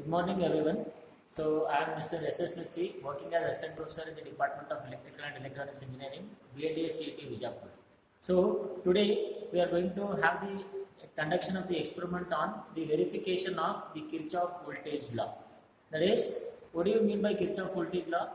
Good morning, everyone. So, I am Mr. S.S. Nuchi, working as Assistant Professor in the Department of Electrical and Electronics Engineering, BADS CET Vijapur. So, today we are going to have the conduction of the experiment on the verification of the Kirchhoff voltage law. That is, what do you mean by Kirchhoff voltage law?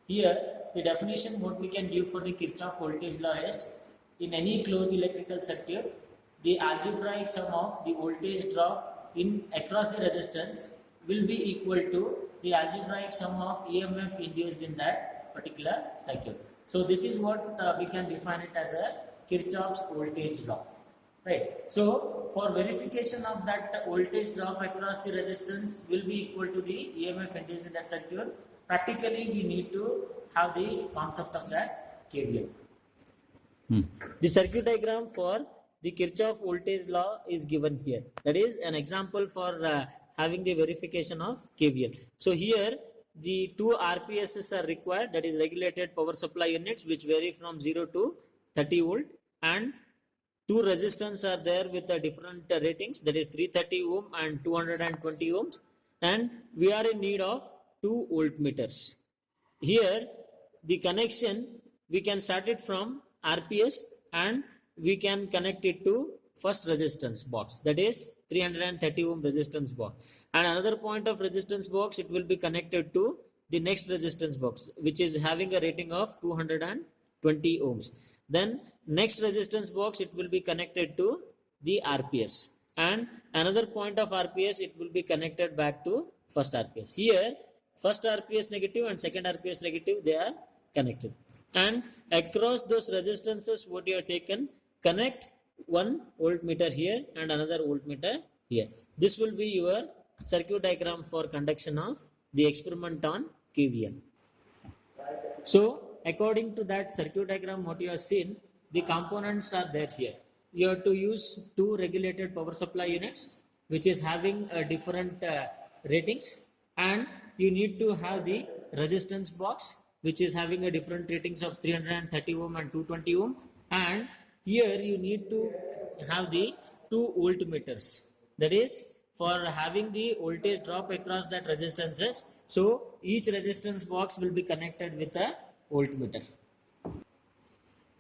Here, the definition what we can give for the Kirchhoff voltage law is, in any closed electrical circuit, the algebraic sum of the voltage drop in across the resistance will be equal to the algebraic sum of EMF induced in that particular circuit. So this is what we can define it as a Kirchhoff's voltage law. Right. So for verification of that voltage drop across the resistance will be equal to the EMF induced in that circuit. Practically we need to have the concept of that KVL. The circuit diagram for the Kirchhoff voltage law is given here. That is an example for having the verification of KVL. So here the two RPSs are required, that is regulated power supply units, which vary from 0 to 30 volt, and two resistors are there with different ratings, that is 330 ohm and 220 ohms, and we are in need of 2 voltmeters. Here the connection we can start it from RPS and we can connect it to first resistance box, that is 330 ohm resistance box, and another point of resistance box it will be connected to the next resistance box, which is having a rating of 220 ohms. Then next resistance box it will be connected to the RPS, and another point of RPS it will be connected back to first RPS. Here first RPS negative and second RPS negative, they are connected, and across those resistances what you have taken, connect one voltmeter here and another voltmeter here. This will be your circuit diagram for conduction of the experiment on KVL. So according to that circuit diagram what you have seen, the components are there here. You have to use two regulated power supply units which is having different ratings, and you need to have the resistance box which is having a different ratings of 330 ohm and 220 ohm, and here you need to have the two voltmeters, that is for having the voltage drop across that resistances. So each resistance box will be connected with a voltmeter.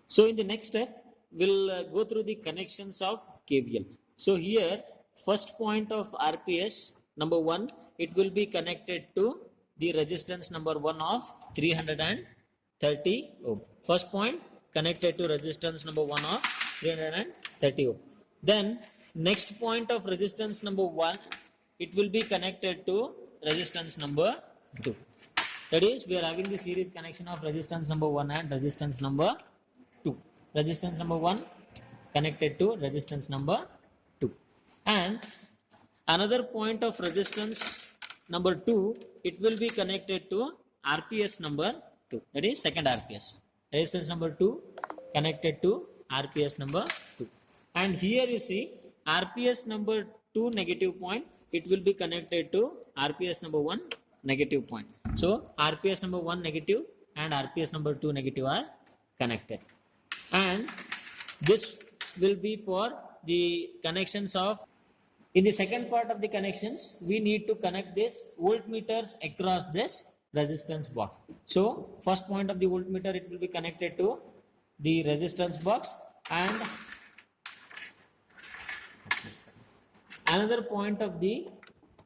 So in the next step we'll go through the connections of KVL. So here first point of RPS number 1, it will be connected to the resistance number 1 of 330 ohm. First point connected to resistance number 1 of 330 ohm. Then next point of resistance number 1, it will be connected to resistance number 2. That is, we are having the series connection of resistance number 1 and resistance number 2. Resistance number 1 connected to resistance number 2. And another point of resistance number 2, it will be connected to RPS number 2. That is second RPS. Resistance number 2 connected to RPS number 2. And here you see RPS number 2 negative point, it will be connected to RPS number 1 negative point. So RPS number 1 negative and RPS number 2 negative are connected. And this will be for the connections of, in the second part of the connections, we need to connect this voltmeters across this resistance box. So first point of the voltmeter, it will be connected to the resistance box, and another point of the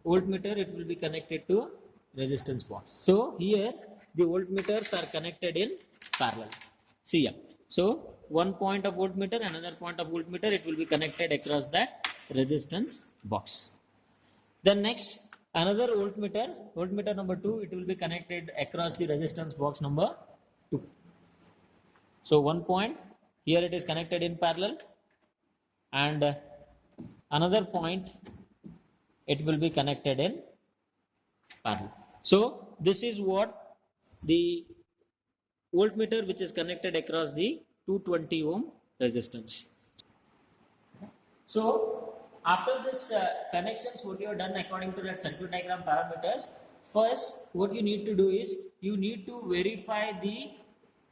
voltmeter, it will be connected to resistance box. So here the voltmeters are connected in parallel. See here. So one point of voltmeter, another point of voltmeter, it will be connected across that resistance box. Then next another voltmeter, voltmeter number 2, it will be connected across the resistance box number 2. So one point here it is connected in parallel, and another point it will be connected in parallel. So this is what the voltmeter which is connected across the 220 ohm resistance. So after this connections what you have done according to that circuit diagram parameters, first what you need to do is you need to verify the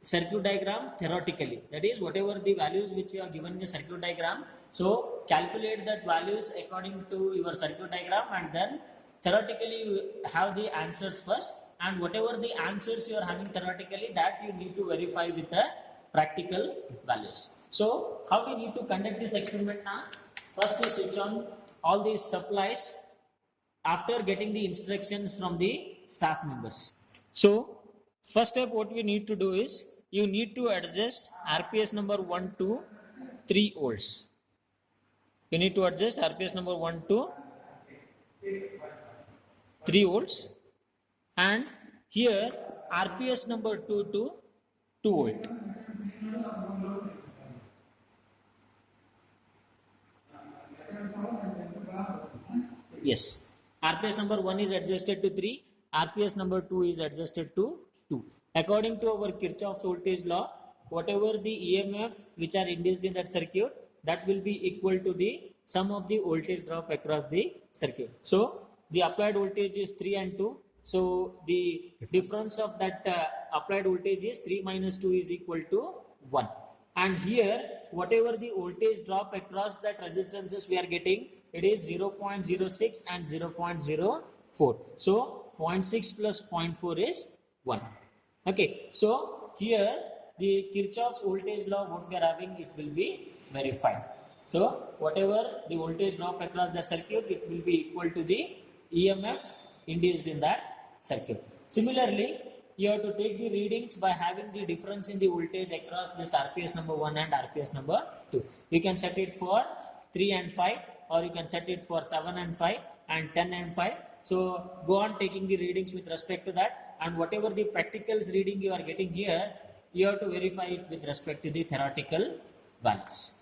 circuit diagram theoretically. That is, whatever the values which you are given in the circuit diagram, so calculate that values according to your circuit diagram and then theoretically you have the answers first, and whatever the answers you are having theoretically, that you need to verify with the practical values. So how we need to conduct this experiment now? First is switch on all these supplies after getting the instructions from the staff members. So first step what we need to do is, you need to adjust RPS number 1 to 3 volts. You need to adjust RPS number 1 to 3 volts, and here RPS number 2 to 2 volt. Yes, RPS number 1 is adjusted to 3, RPS number 2 is adjusted to 2. According to our Kirchhoff's voltage law, whatever the EMF which are induced in that circuit, that will be equal to the sum of the voltage drop across the circuit. So the applied voltage is 3 and 2. So the difference of that applied voltage is 3 minus 2 is equal to 1. And here whatever the voltage drop across that resistances we are getting, it is 0.06 and 0.04. So 0.6 plus 0.4 is 1. Okay, so here the Kirchhoff's voltage law what we are having, it will be verified. So whatever the voltage drop across the circuit, it will be equal to the EMF induced in that circuit. Similarly, you have to take the readings by having the difference in the voltage across this RPS number 1 and RPS number 2. You can set it for 3 and 5, or you can set it for 7 and 5 and 10 and 5. So go on taking the readings with respect to that, and whatever the practicals reading you are getting here, you have to verify it with respect to the theoretical values.